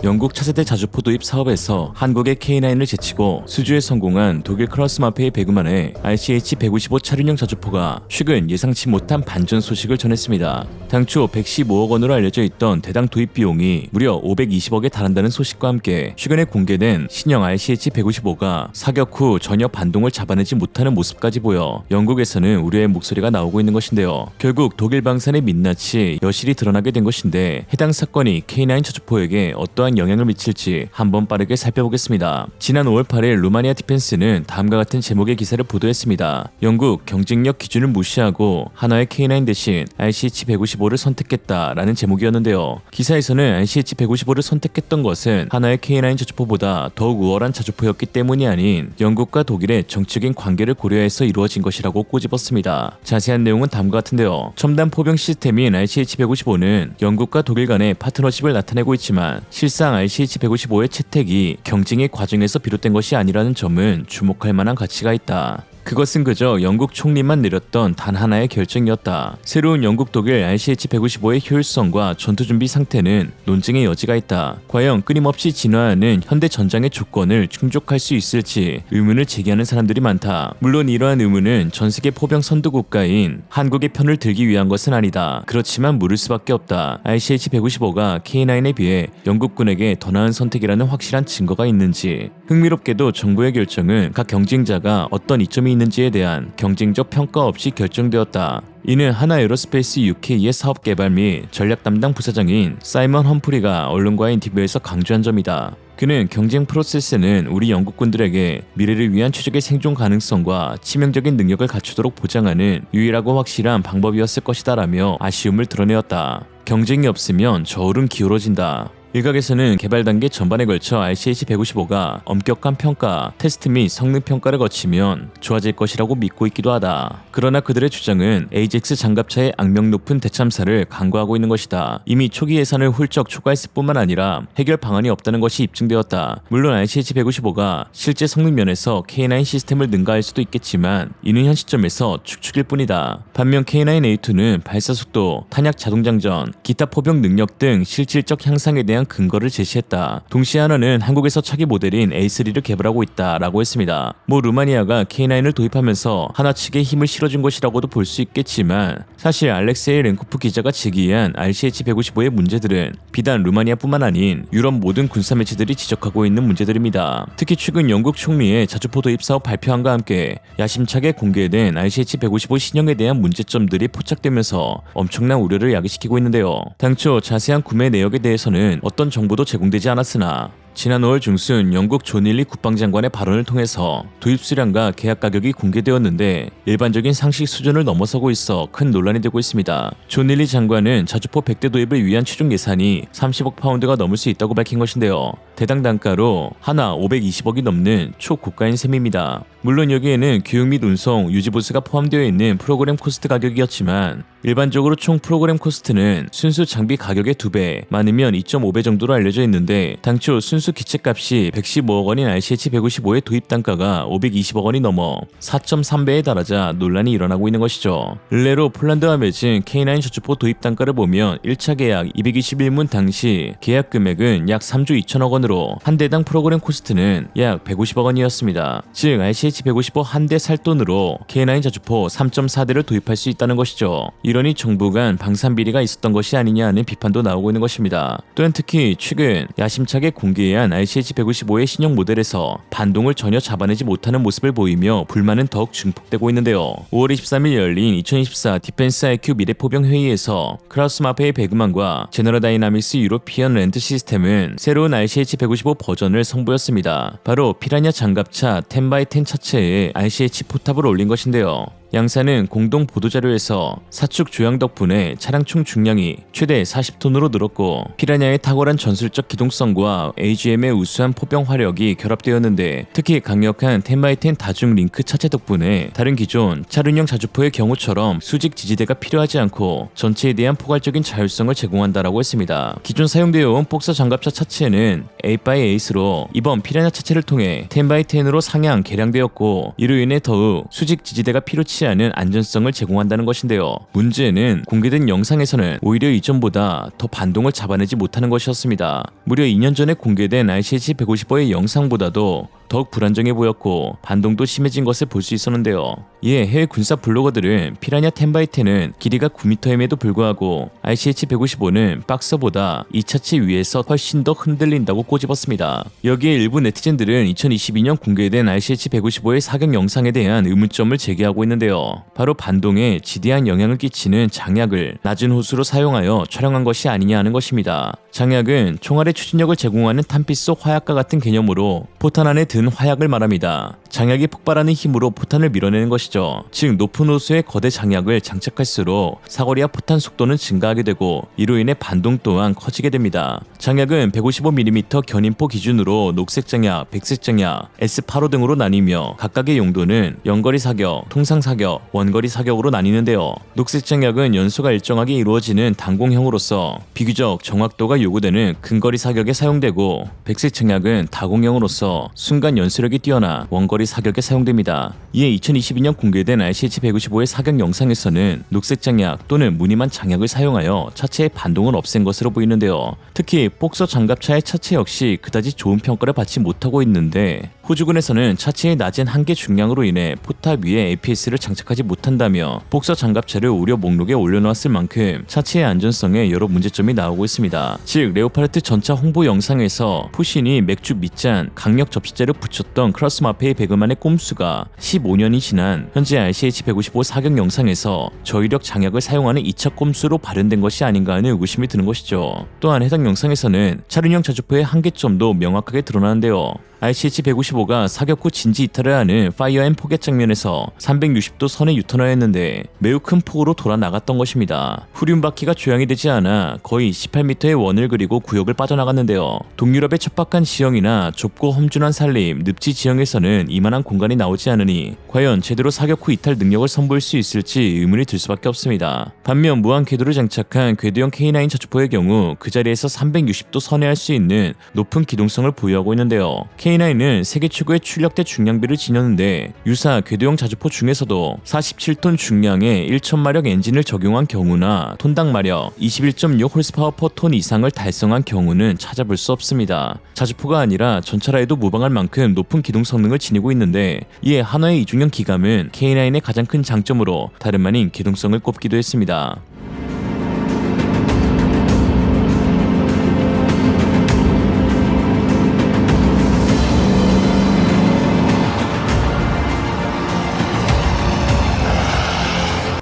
영국 차세대 자주포 도입 사업에서 한국의 K9을 제치고 수주에 성공한 독일 크라우스마페의 배구만의 RCH-155 차륜형 자주포가 최근 예상치 못한 반전 소식을 전했습니다. 당초 115억 원으로 알려져 있던 대당 도입 비용이 무려 520억에 달한다는 소식과 함께 최근에 공개된 신형 RCH-155가 사격 후 전혀 반동을 잡아내지 못하는 모습까지 보여 영국에서는 우려의 목소리가 나오고 있는 것인데요. 결국 독일 방산의 민낯이 여실히 드러나게 된 것인데 해당 사건이 K9 자주포에게 어떠한 영향을 미칠지 한번 빠르게 살펴보겠습니다. 지난 5월 8일 루마니아 디펜스는 다음과 같은 제목의 기사를 보도했습니다. 영국 경쟁력 기준을 무시하고 하나의 K9 대신 RCH-155를 선택했다라는 제목이었는데요. 기사에서는 RCH-155를 선택했던 것은 하나의 K9 자주포보다 더욱 우월한 자주포였기 때문이 아닌 영국과 독일의 정치적인 관계를 고려해서 이루어진 것이라고 꼬집었습니다. 자세한 내용은 다음과 같은데요. 첨단 포병 시스템인 RCH-155는 영국과 독일 간의 파트너십을 나타내고 있지만 실상 RCH-155의 채택이 경쟁의 과정에서 비롯된 것이 아니라는 점은 주목할 만한 가치가 있다. 그것은 그저 영국 총리만 내렸던 단 하나의 결정이었다. 새로운 영국 독일 RCH-155의 효율성과 전투준비 상태는 논쟁의 여지가 있다. 과연 끊임없이 진화하는 현대 전장의 조건을 충족할 수 있을지 의문을 제기하는 사람들이 많다. 물론 이러한 의문은 전세계 포병 선두 국가인 한국의 편을 들기 위한 것은 아니다. 그렇지만 물을 수밖에 없다. RCH-155가 K9에 비해 영국군에게 더 나은 선택이라는 확실한 증거가 있는지. 흥미롭게도 정부의 결정은 각 경쟁자가 어떤 이점이 있는지에 대한 경쟁적 평가 없이 결정되었다. 이는 하나 에어로스페이스 UK의 사업 개발 및 전략 담당 부사장인 사이먼 험프리가 언론과의 인터뷰에서 강조한 점이다. 그는 경쟁 프로세스는 우리 영국군들에게 미래를 위한 최적의 생존 가능성과 치명적인 능력을 갖추도록 보장하는 유일하고 확실한 방법이었을 것이다 라며 아쉬움을 드러내었다. 경쟁이 없으면 저울은 기울어진다. 일각에서는 개발 단계 전반에 걸쳐 RCH-155가 엄격한 평가, 테스트 및 성능 평가를 거치면 좋아질 것이라고 믿고 있기도 하다. 그러나 그들의 주장은 AJAX 장갑차의 악명 높은 대참사를 간과하고 있는 것이다. 이미 초기 예산을 훌쩍 초과했을 뿐만 아니라 해결 방안이 없다는 것이 입증되었다. 물론 RCH-155가 실제 성능 면에서 K9 시스템을 능가할 수도 있겠지만 이는 현 시점에서 축축일 뿐이다. 반면 K9A2는 발사속도, 탄약 자동장전, 기타 포병 능력 등 실질적 향상에 대한 근거를 제시했다. 동시에 하나는 한국에서 차기 모델인 A3를 개발하고 있다라고 했습니다. 루마니아가 K9을 도입하면서 하나 측에 힘을 실어준 것이라고도 볼 수 있겠지만 사실 알렉세이 렌코프 기자가 제기한 RCH-155의 문제들은 비단 루마니아뿐만 아닌 유럽 모든 군사 매체들이 지적하고 있는 문제들입니다. 특히 최근 영국 총리의 자주포 도입 사업 발표함과 함께 야심차게 공개된 RCH-155 신형에 대한 문제점들이 포착되면서 엄청난 우려를 야기시키고 있는데요. 당초 자세한 구매 내역에 대해서는 어떤 정보도 제공되지 않았으나 지난 5월 중순 영국 존 힐리 국방장관의 발언을 통해서 도입 수량과 계약 가격이 공개되었는데 일반적인 상식 수준을 넘어서고 있어 큰 논란이 되고 있습니다. 존 힐리 장관은 자주포 100대 도입을 위한 최종 예산이 30억 파운드가 넘을 수 있다고 밝힌 것인데요. 대당 단가로 하나 520억이 넘는 초고가인 셈입니다. 물론 여기에는 교육 및 운송, 유지보수가 포함되어 있는 프로그램 코스트 가격이었지만 일반적으로 총 프로그램 코스트는 순수 장비 가격의 2배, 많으면 2.5배 정도로 알려져 있는데 당초 순수 기체값이 115억 원인 RCH-155의 도입 단가가 520억 원이 넘어 4.3배에 달하자 논란이 일어나고 있는 것이죠. 일례로 폴란드와 맺은 K9 자주포 도입 단가를 보면 1차 계약 221문 당시 계약 금액은 약 3조 2천억 원으로 한 대당 프로그램 코스트는 약 150억 원이었습니다. 즉 RCH-155 한 대 살 돈으로 K9 자주포 3.4대를 도입할 수 있다는 것이죠. 이러니 정부 간 방산 비리가 있었던 것이 아니냐는 비판도 나오고 있는 것입니다. 또한 특히 최근 야심차게 공개한 RCH-155의 신형 모델에서 반동을 전혀 잡아내지 못하는 모습을 보이며 불만은 더욱 증폭되고 있는데요. 5월 23일 열린 2024 디펜스 IQ 미래포병 회의에서 크라우스마페의 배그만과 제너럴 다이나믹스 유로피언 랜드 시스템은 새로운 RCH-155 버전을 선보였습니다. 바로 피라냐 장갑차 10x10 차체에 RCH 포탑을 올린 것인데요. 양사는 공동 보도자료에서 사축 조향 덕분에 차량 총 중량이 최대 40톤으로 늘었고 피라냐의 탁월한 전술적 기동성과 AGM의 우수한 포병 화력이 결합되었는데 특히 강력한 10x10 다중 링크 차체 덕분에 다른 기존 차륜형 자주포의 경우처럼 수직 지지대가 필요하지 않고 전체에 대한 포괄적인 자율성을 제공한다라고 했습니다. 기존 사용되어 온 복서 장갑차 차체는 8x8으로 이번 피라냐 차체를 통해 10x10으로 상향 개량되었고 이로 인해 더욱 수직 지지대가 필요치 않은 안전성을 제공한다는 것인데요. 문제는 공개된 영상에서는 오히려 이전보다 더 반동을 잡아내지 못하는 것이었습니다. 무려 2년 전에 공개된 RCH-155의 영상보다도 더욱 불안정해 보였고 반동도 심해진 것을 볼 수 있었는데요. 이에 해외 군사 블로거들은 피라냐 10x10은 길이가 9m임에도 불구하고 RCH-155는 박서보다 이 차체 위에서 훨씬 더 흔들린다고 꼬집었습니다. 여기에 일부 네티즌들은 2022년 공개된 RCH-155의 사격 영상에 대한 의문점을 제기하고 있는데요. 바로 반동에 지대한 영향을 끼치는 장약을 낮은 호수로 사용하여 촬영한 것이 아니냐 하는 것입니다. 장약은 총알의 추진력을 제공하는 탄피 속 화약과 같은 개념으로 포탄 안에 든 화약을 말합니다. 장약이 폭발하는 힘으로 포탄을 밀어내는 것이죠. 즉 높은 호수에 거대 장약을 장착할수록 사거리와 포탄 속도는 증가하게 되고 이로 인해 반동 또한 커지게 됩니다. 장약은 155mm 견인포 기준으로 녹색 장약, 백색 장약, S85 등으로 나뉘며 각각의 용도는 연거리 사격, 통상 사격, 원거리 사격으로 나뉘는데요. 녹색 장약은 연소가 일정하게 이루어지는 단공형으로서 비교적 정확도가 요구되는 근거리 사격에 사용되고 백색 장약은 다공형으로서 순간 연소력이 뛰어나 원거리 사격에 사용됩니다. 이에 2022년 공개된 RCH-155의 사격 영상에서는 녹색 장약 또는 무늬만 장약을 사용하여 차체의 반동을 없앤 것으로 보이는데요. 특히 복서 장갑차의 차체 역시 그다지 좋은 평가를 받지 못하고 있는데 호주군에서는 차체의 낮은 한계 중량으로 인해 포탑 위에 APS를 장착하지 못한다며 복서 장갑차를 우려 목록에 올려놓았을 만큼 차체의 안전성에 여러 문제점이 나오고 있습니다. 즉 레오파르트 전차 홍보 영상에서 푸신이 맥주 밑잔 강력 접시제를 붙였던 크로스 마페이 배그만의 꼼수가 15년이 지난 현재 RCH-155 사격 영상에서 저위력 장약을 사용하는 2차 꼼수로 발현된 것이 아닌가 하는 의구심이 드는 것이죠. 또한 해당 영상에서는 차륜형 자주포의 한계점도 명확하게 드러나는데요. RCH-155가 사격 후 진지 이탈을 하는 파이어 앤 포겟 장면에서 360도 선에 유턴하였는데 매우 큰 폭으로 돌아 나갔던 것입니다. 후륜 바퀴가 조향이 되지 않아 거의 18m의 원을 그리고 구역을 빠져나갔는데요. 동유럽의 척박한 지형이나 좁고 험준한 산림, 늪지 지형에서는 이만한 공간이 나오지 않으니 과연 제대로 사격 후 이탈 능력을 선보일 수 있을지 의문이 들 수밖에 없습니다. 반면 무한 궤도를 장착한 궤도형 K9 자주포의 경우 그 자리에서 360도 선회할 수 있는 높은 기동성을 보유하고 있는데요. K9은 세계 최고의 출력대 중량비를 지녔는데 유사 궤도형 자주포 중에서도 47톤 중량의 1000마력 엔진을 적용한 경우나 톤당 마력 21.6홀스파워 퍼 톤 이상을 달성한 경우는 찾아볼 수 없습니다. 자주포가 아니라 전차라 해도 무방할 만큼 높은 기동 성능을 지니고 있는데 이에 한화의 이중형 기감은 K9의 가장 큰 장점으로 다름 아닌 기동성을 꼽기도 했습니다.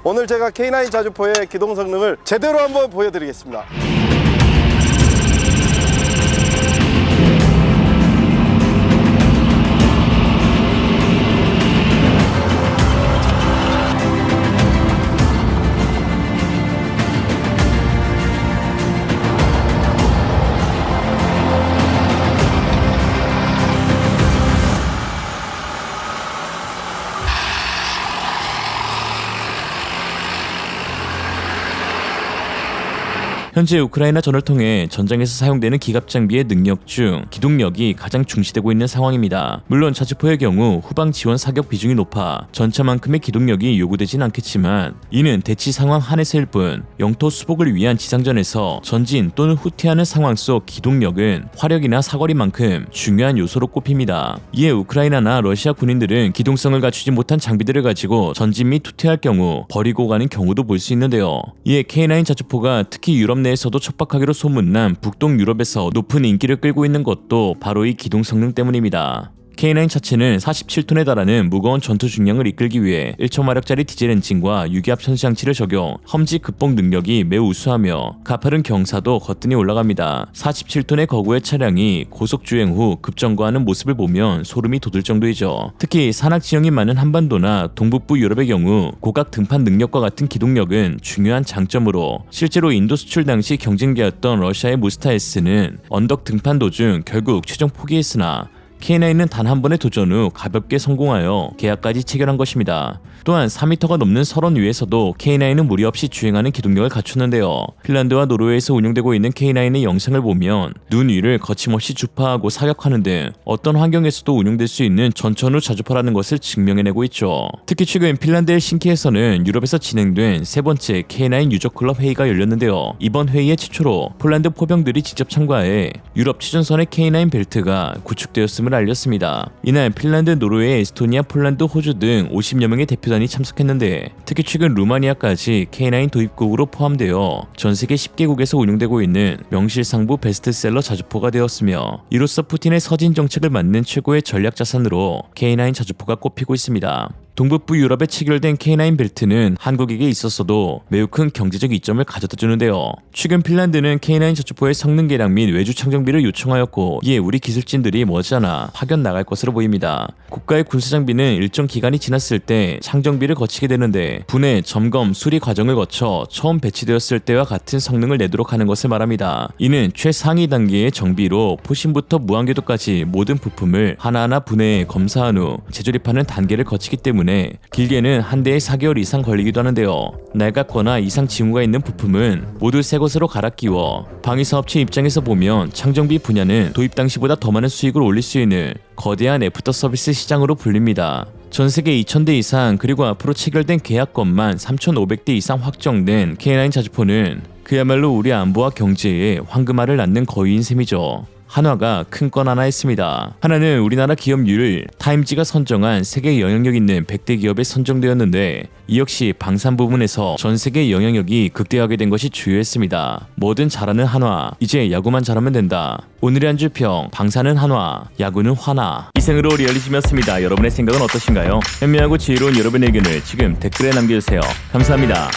오늘 제가 K9 자주포의 기동 성능을 제대로 한번 보여드리겠습니다. 현재 우크라이나 전을 통해 전장에서 사용되는 기갑 장비의 능력 중 기동력이 가장 중시되고 있는 상황입니다. 물론 자주포의 경우 후방 지원 사격 비중이 높아 전차만큼의 기동력이 요구되진 않겠지만 이는 대치 상황 한에서일 뿐 영토 수복을 위한 지상전에서 전진 또는 후퇴하는 상황 속 기동력은 화력이나 사거리만큼 중요한 요소로 꼽힙니다. 이에 우크라이나나 러시아 군인들은 기동성을 갖추지 못한 장비들을 가지고 전진 및 후퇴할 경우 버리고 가는 경우도 볼 수 있는데요. 이에 K9 자주포가 특히 유럽 내에서도 척박하기로 소문난 북동 유럽에서 높은 인기를 끌고 있는 것도 바로 이 기동 성능 때문입니다. K9 자체는 47톤에 달하는 무거운 전투 중량을 이끌기 위해 1,000마력짜리 디젤 엔진과 유기압 천수장치를 적용, 험지 극복 능력이 매우 우수하며 가파른 경사도 거뜬히 올라갑니다. 47톤의 거구의 차량이 고속 주행 후 급정거하는 모습을 보면 소름이 돋을 정도이죠. 특히 산악 지형이 많은 한반도나 동북부 유럽의 경우 고각 등판 능력과 같은 기동력은 중요한 장점으로, 실제로 인도 수출 당시 경쟁자였던 러시아의 무스타 S는 언덕 등판 도중 결국 최종 포기했으나 K9은 단 한 번의 도전 후 가볍게 성공하여 계약까지 체결한 것입니다. 또한 4m가 넘는 설원 위에서도 K9은 무리 없이 주행하는 기동력을 갖추는데요. 핀란드와 노르웨이에서 운용되고 있는 K9의 영상을 보면 눈 위를 거침없이 주파하고 사격하는 등 어떤 환경에서도 운용될 수 있는 전천후 자주포라는 것을 증명해내고 있죠. 특히 최근 핀란드 헬싱키에서는 유럽에서 진행된 세 번째 K9 유저 클럽 회의가 열렸는데요. 이번 회의에 최초로 폴란드 포병들이 직접 참가해 유럽 최전선의 K9 벨트가 구축되었음을 알렸습니다. 이날 핀란드, 노르웨이, 에스토니아, 폴란드, 호주 등 50여 명의 대표단이 참석했는데, 특히 최근 루마니아까지 K9 도입국으로 포함되어 전 세계 10개국에서 운용되고 있는 명실상부 베스트셀러 자주포가 되었으며, 이로써 푸틴의 서진 정책을 맞는 최고의 전략 자산으로 K9 자주포가 꼽히고 있습니다. 동북부 유럽에 체결된 K9 벨트는 한국에게 있어서도 매우 큰 경제적 이점을 가져다 주는데요. 최근 핀란드는 K9 자주포의 성능 개량 및 외주 창정비를 요청하였고, 이에 우리 기술진들이 머지않아 파견 나갈 것으로 보입니다. 국가의 군사 장비는 일정 기간이 지났을 때 창정비를 거치게 되는데, 분해, 점검, 수리 과정을 거쳐 처음 배치되었을 때와 같은 성능을 내도록 하는 것을 말합니다. 이는 최상위 단계의 정비로 포신부터 무한궤도까지 모든 부품을 하나하나 분해해 검사한 후 재조립하는 단계를 거치기 때문에 길게는 한 대에 4개월 이상 걸리기도 하는데요. 낡았거나 이상 징후가 있는 부품은 모두 새 것으로 갈아 끼워, 방위사업체 입장에서 보면 창정비 분야는 도입 당시보다 더 많은 수익을 올릴 수 있는 거대한 애프터 서비스 시장으로 불립니다. 전세계 2,000대 이상, 그리고 앞으로 체결된 계약건만 3,500대 이상 확정된 K9 자주포는 그야말로 우리 안보와 경제에 황금알을 낳는 거위인 셈이죠. 한화가 큰 건 하나 했습니다. 하나는 우리나라 기업률 타임지가 선정한 세계 영향력 있는 100대 기업에 선정되었는데, 이 역시 방산 부분에서 전 세계 영향력이 극대화하게 된 것이 주요했습니다. 뭐든 잘하는 한화, 이제 야구만 잘하면 된다. 오늘의 한 줄평, 방사는 한화, 야구는 화나. 이생으로 리얼리즘이었습니다. 여러분의 생각은 어떠신가요? 현명하고 지혜로운 여러분의 의견을 지금 댓글에 남겨주세요. 감사합니다.